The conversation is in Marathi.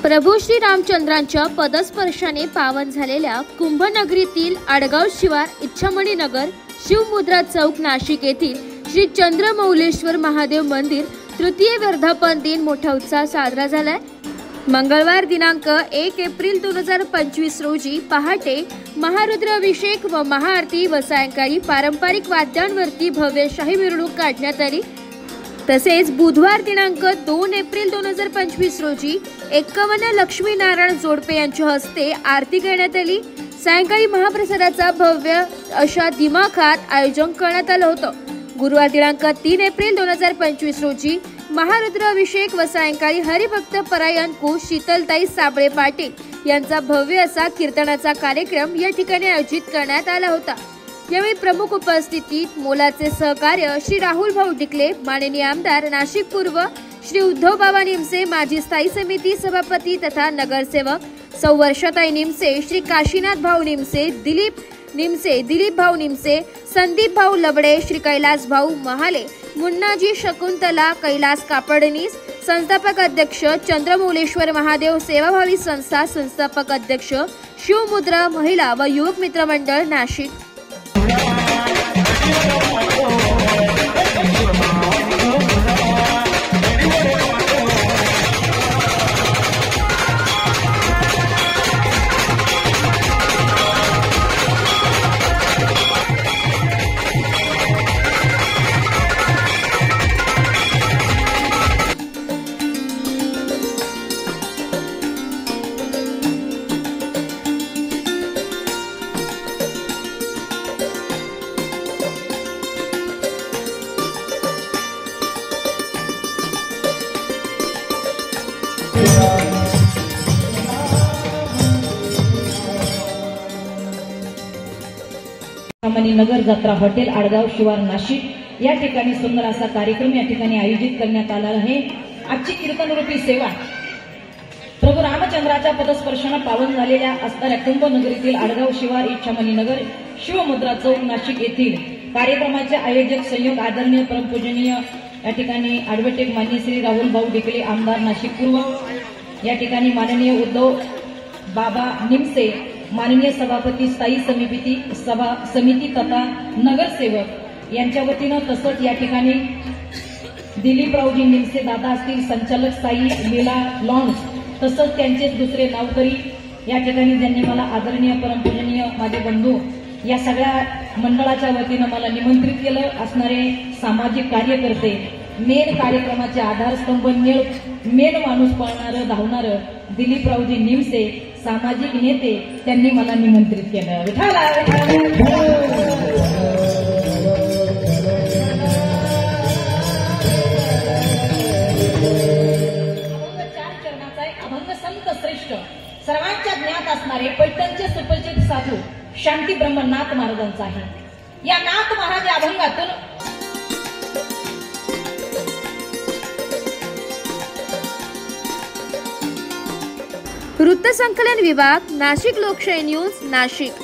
प्रभू श्री रामचंद्रांच्या पदस्पर्शाने पावन झालेल्या कुंभनगरीतील आडगाव शिवार इच्छामणी नगर शिवमुद्रा चौक नाशिक येथील श्री चंद्रमौलेश्वर महादेव मंदिर तृतीय वर्धापन दिन मोठा उत्साह साजरा झालाय। मंगळवार दिनांक 1 एप्रिल 2025 रोजी पहाटे महारुद्राभिषेक व महाआरती व सायंकाळी पारंपरिक वाद्यांवरती भव्य शाही मिरवणूक काढण्यात आली। तसेच बुधवार दिनांक 2 एप्रिल 2025 रोजी 51 लक्ष्मीनारायण जोडपे यांच्या हस्ते आरती करण्यात आली। सायंकाळी महाप्रसादाचा भव्य अशा दिमाखात आयोजन करण्यात आलं होतं। गुरुवार दिनांक 3 एप्रिल 2025 रोजी महारुद्राभिषेक व सायंकाळी हरिभक्त परायण को शीतलताई साबळे पाटील यांचा भव्य असा कीर्तनाचा कार्यक्रम या ठिकाणी आयोजित करण्यात आला होता। यावेळी प्रमुख उपस्थितीत मोलाचे सहकार्य श्री राहुल भाऊ डिकले, माननीय आमदार नाशिक पूर्व श्री उद्धव बाबा निमसे, माजी स्थायी समिती सभापती तथा नगरसेवक सौ वर्षाताई निमसे, श्री काशीनाथ भाऊ निमसे, दिलीप भाऊ निमसे, संदीप भाऊ लबडे, श्री कैलास भाऊ महाले, मुन्नाजी शकुंतला, कैलास कापडनीस, संस्थापक अध्यक्ष चंद्रमौलेश्वर महादेव सेवाभावी संस्था, संस्थापक अध्यक्ष शिवमुद्रा महिला व युवक मित्र मंडळ नाशिक। नगर जत्रा हॉटेल आडगाव शिवार नाशिक या ठिकाणी सुंदर असा कार्यक्रम या ठिकाणी आयोजित करण्यात आला आहे। आजची कीर्तनरूपी सेवा प्रभू रामचंद्राच्या पदस्पर्शाने पावन झालेल्या असणाऱ्या कुंभनगरीतील आडगाव शिवार इच्छामणी नगर शिवमुद्रा चौक नाशिक येथील कार्यक्रमाचे आयोजक संयोग आदरणीय परमपूजनीय या ठिकाणी ॲडव्होकेट माननीय श्री राहुल भाऊ डिकले, आमदार नाशिक पूर्व, या ठिकाणी माननीय उद्धव बाबा निमसे, माननीय सभापती स्थायी समिती तथा नगरसेवक यांच्या वतीनं, तसंच या ठिकाणी दिलीपरावजी निमसे दादा असतील, संचालक स्थायी लीला लॉन्स, तसंच त्यांचे दुसरे नावकरी या ठिकाणी ज्यांनी मला आदरणीय परमपूजनीय माझे बंधू या सगळ्या मंडळाच्या वतीनं मला निमंत्रित केलं असणारे सामाजिक कार्यकर्ते, मेन कार्यक्रमाचे आधारस्तंभ, मेन माणूस पळणारं धावणारं दिलीपरावजी निमसे, सामाजिक नेते, त्यांनी मला निमंत्रित केलं। अभंग संत श्रेष्ठ सर्वांच्या ज्ञात असणारे पैठणचे सुपरिचित साधू शांती ब्रह्मनाथ महाराजांचा आहे। या नाथ महाराज अभंगातून वृत्तसंकलन विभाग, नाशिक लोकशाही न्यूज, नाशिक।